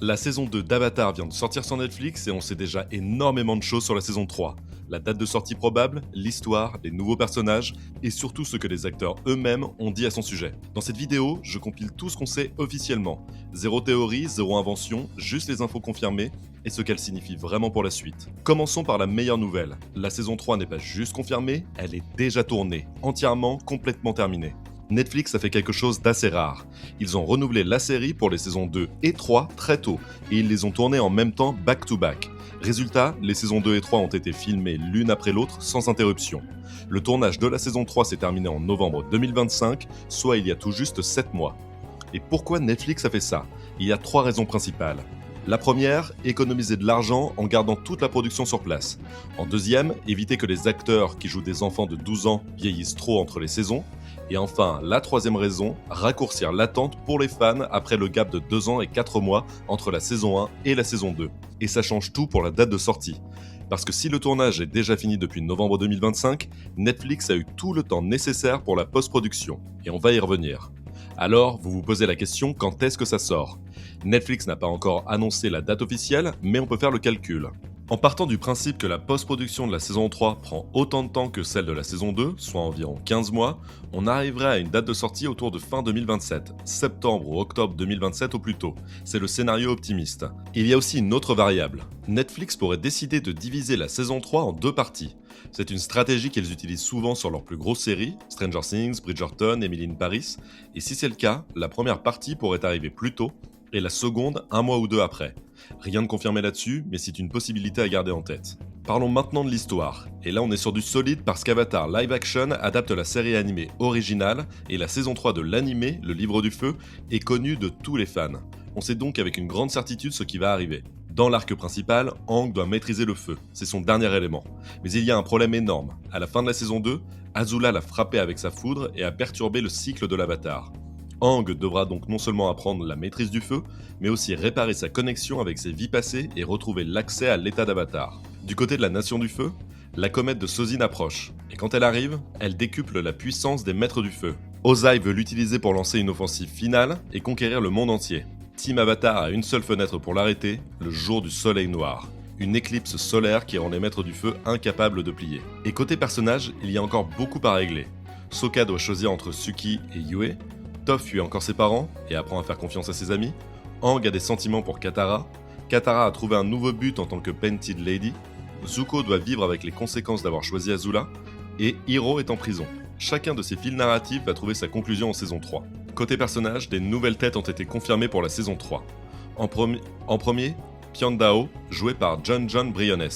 La saison 2 d'Avatar vient de sortir sur Netflix et on sait déjà énormément de choses sur la saison 3. La date de sortie probable, l'histoire, les nouveaux personnages et surtout ce que les acteurs eux-mêmes ont dit à son sujet. Dans cette vidéo, je compile tout ce qu'on sait officiellement. Zéro théorie, zéro invention, juste les infos confirmées et ce qu'elles signifient vraiment pour la suite. Commençons par la meilleure nouvelle. La saison 3 n'est pas juste confirmée, elle est déjà tournée, entièrement, complètement terminée. Netflix a fait quelque chose d'assez rare. Ils ont renouvelé la série pour les saisons 2 et 3 très tôt, et ils les ont tournées en même temps back-to-back. Résultat, les saisons 2 et 3 ont été filmées l'une après l'autre sans interruption. Le tournage de la saison 3 s'est terminé en novembre 2025, soit il y a tout juste 7 mois. Et pourquoi Netflix a fait ça ? Il y a 3 raisons principales. La première, économiser de l'argent en gardant toute la production sur place. En deuxième, éviter que les acteurs qui jouent des enfants de 12 ans vieillissent trop entre les saisons. Et enfin, la troisième raison, raccourcir l'attente pour les fans après le gap de 2 ans et 4 mois entre la saison 1 et la saison 2. Et ça change tout pour la date de sortie. Parce que si le tournage est déjà fini depuis novembre 2025, Netflix a eu tout le temps nécessaire pour la post-production. Et on va y revenir. Alors, vous vous posez la question, quand est-ce que ça sort ? Netflix n'a pas encore annoncé la date officielle, mais on peut faire le calcul. En partant du principe que la post-production de la saison 3 prend autant de temps que celle de la saison 2, soit environ 15 mois, on arriverait à une date de sortie autour de fin 2027, septembre ou octobre 2027 au plus tôt. C'est le scénario optimiste. Il y a aussi une autre variable. Netflix pourrait décider de diviser la saison 3 en 2 parties. C'est une stratégie qu'ils utilisent souvent sur leurs plus grosses séries, Stranger Things, Bridgerton, Emily in Paris, et si c'est le cas, la première partie pourrait arriver plus tôt, et la seconde 1 mois ou 2 après. Rien de confirmé là-dessus, mais c'est une possibilité à garder en tête. Parlons maintenant de l'histoire, et là on est sur du solide parce qu'Avatar Live Action adapte la série animée originale, et la saison 3 de l'animé, le Livre du Feu, est connue de tous les fans. On sait donc avec une grande certitude ce qui va arriver. Dans l'arc principal, Aang doit maîtriser le feu, c'est son dernier élément. Mais il y a un problème énorme. À la fin de la saison 2, Azula l'a frappé avec sa foudre et a perturbé le cycle de l'Avatar. Aang devra donc non seulement apprendre la maîtrise du feu, mais aussi réparer sa connexion avec ses vies passées et retrouver l'accès à l'état d'Avatar. Du côté de la Nation du Feu, la comète de Sozin approche, et quand elle arrive, elle décuple la puissance des Maîtres du Feu. Ozai veut l'utiliser pour lancer une offensive finale et conquérir le monde entier. Team Avatar a une seule fenêtre pour l'arrêter, le jour du soleil noir. Une éclipse solaire qui rend les Maîtres du Feu incapables de plier. Et côté personnage, il y a encore beaucoup à régler. Sokka doit choisir entre Suki et Yue. Toph fuit encore ses parents et apprend à faire confiance à ses amis. Aang a des sentiments pour Katara. Katara a trouvé un nouveau but en tant que Painted Lady. Zuko doit vivre avec les conséquences d'avoir choisi Azula. Et Hiro est en prison. Chacun de ces fils narratifs va trouver sa conclusion en saison 3. Côté personnage, des nouvelles têtes ont été confirmées pour la saison 3. En premier, Piandao, joué par John Briones.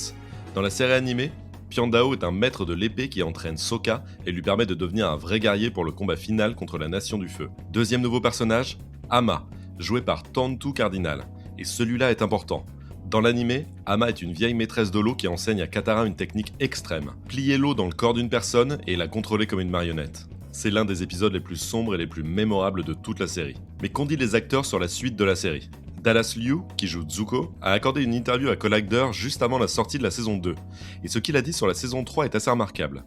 Dans la série animée, Piandao est un maître de l'épée qui entraîne Sokka et lui permet de devenir un vrai guerrier pour le combat final contre la Nation du Feu. Deuxième nouveau personnage, Ama, joué par Tantu Cardinal. Et celui-là est important. Dans l'animé, Ama est une vieille maîtresse de l'eau qui enseigne à Katara une technique extrême. Plier l'eau dans le corps d'une personne et la contrôler comme une marionnette. C'est l'un des épisodes les plus sombres et les plus mémorables de toute la série. Mais qu'ont dit les acteurs sur la suite de la série ? Dallas Liu, qui joue Zuko, a accordé une interview à Collider juste avant la sortie de la saison 2. Et ce qu'il a dit sur la saison 3 est assez remarquable.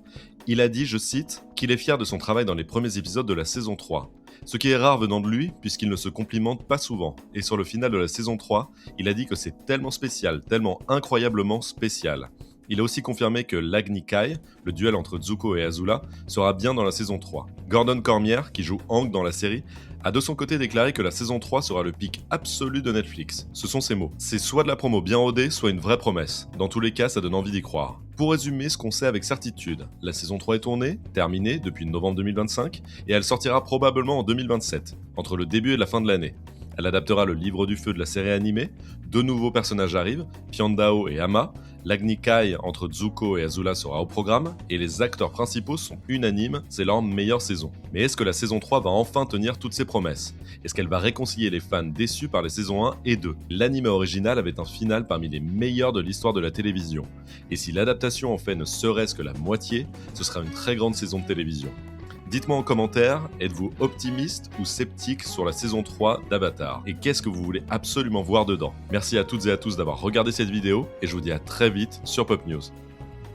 Il a dit, je cite, qu'il est fier de son travail dans les premiers épisodes de la saison 3. Ce qui est rare venant de lui, puisqu'il ne se complimente pas souvent. Et sur le final de la saison 3, il a dit que c'est tellement spécial, tellement incroyablement spécial. Il a aussi confirmé que l'Agni Kai, le duel entre Zuko et Azula, sera bien dans la saison 3. Gordon Cormier, qui joue Aang dans la série, a de son côté déclaré que la saison 3 sera le pic absolu de Netflix. Ce sont ses mots. C'est soit de la promo bien rodée, soit une vraie promesse. Dans tous les cas, ça donne envie d'y croire. Pour résumer ce qu'on sait avec certitude, la saison 3 est tournée, terminée depuis novembre 2025, et elle sortira probablement en 2027, entre le début et la fin de l'année. Elle adaptera le livre du feu de la série animée, 2 nouveaux personnages arrivent, Piandao et Ama, l'Agni Kai entre Zuko et Azula sera au programme, et les acteurs principaux sont unanimes, c'est leur meilleure saison. Mais est-ce que la saison 3 va enfin tenir toutes ses promesses ? Est-ce qu'elle va réconcilier les fans déçus par les saisons 1 et 2 ? L'anime original avait un final parmi les meilleurs de l'histoire de la télévision. Et si l'adaptation en fait ne serait-ce que la moitié, ce sera une très grande saison de télévision. Dites-moi en commentaire, êtes-vous optimiste ou sceptique sur la saison 3 d'Avatar ? Et qu'est-ce que vous voulez absolument voir dedans ? Merci à toutes et à tous d'avoir regardé cette vidéo et je vous dis à très vite sur Pop News.